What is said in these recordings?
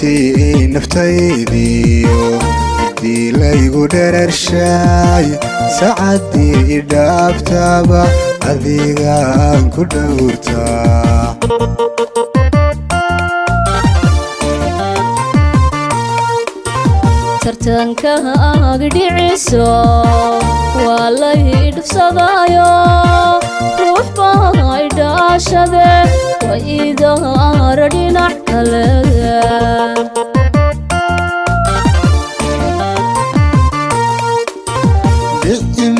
دبتي نفتيدي دي laygu dherershay saacadii dhaaftaba adigaan ku dhowrtaa tartanka agdhiciso waa la hidhsadayo ruux baa idhaashade waa idaara dhinac kale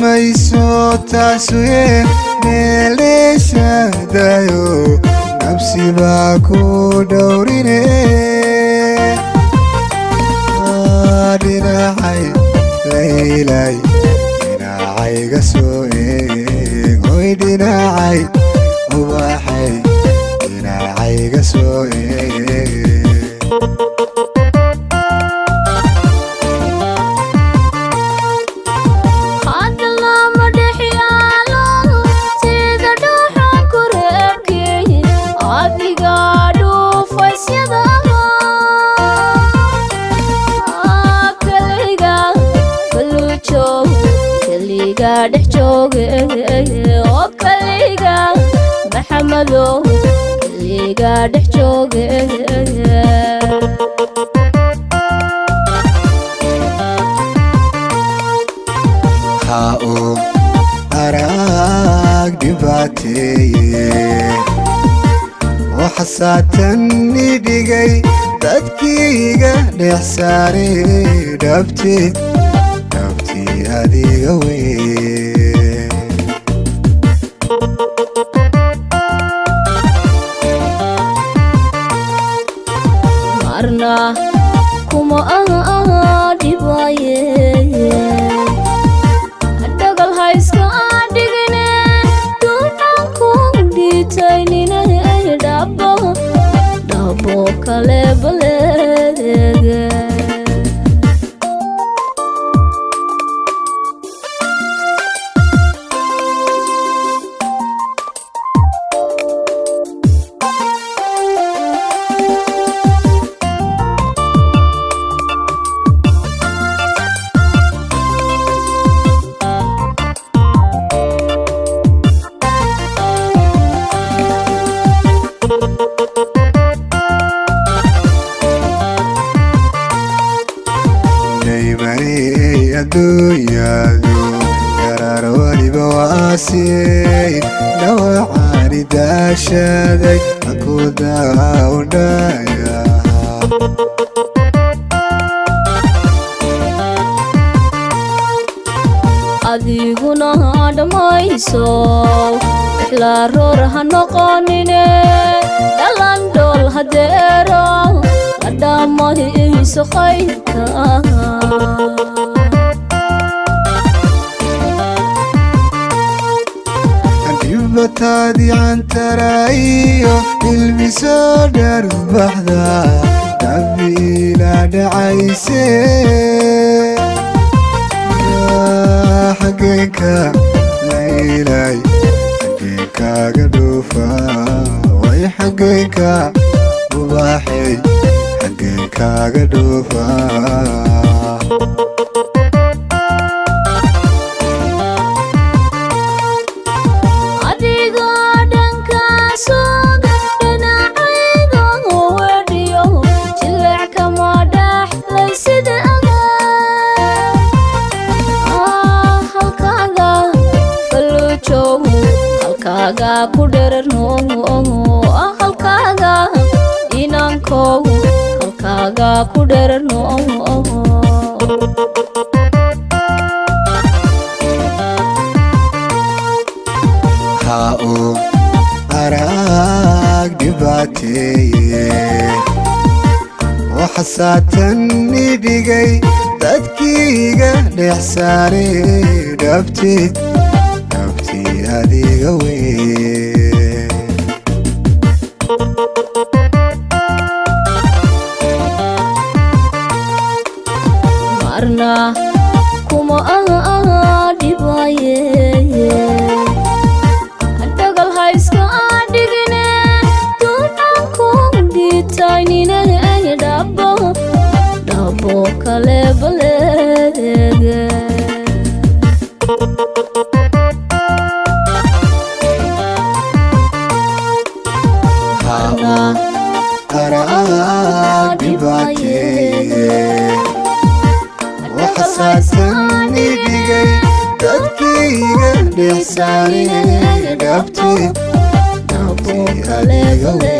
mayso taasuye meeleshadayo nafsi baa ku dhowrine dhinacay laylay dhinacayga soo eeg hoy dhinacay ubaxay dhinacayga soo eeg dhex jooge oo kaliga maxamado kaliga dhex jooge ha oo arag dhibaateye waxa saatan idhigay dadkiiga dhex saare dhabti adiga wey marna kuma dhibaye dhagal hayska dhigine duucan ku dhitaynine dhabo kale baleege adduunyadu yaraar waliba waasiyey dhawacaani daashaday aku daawdhayaha adiguna dhamayso ixla roor ha noqonine dhalandhool hadeero la dhamayso qaydka bataadi cantarayo ilmisoo dharbaxda dhabi ila dhacayse xageenka laylay xageenkaaga dhuufa way xageenka ubaxay xageenkaaga dhuufa halkaaga ku dhererno halkaaga inankow halkaaga ku dhererno ha oo arag dhibaateye waxa saatan idhigay dadkiiga dhex saare dhabti adiga wey marna kuma dhibaye dhagal hayska dhigine duucan ku dhitaynine dhabo dhexsaare dhabtee Nabo kale gale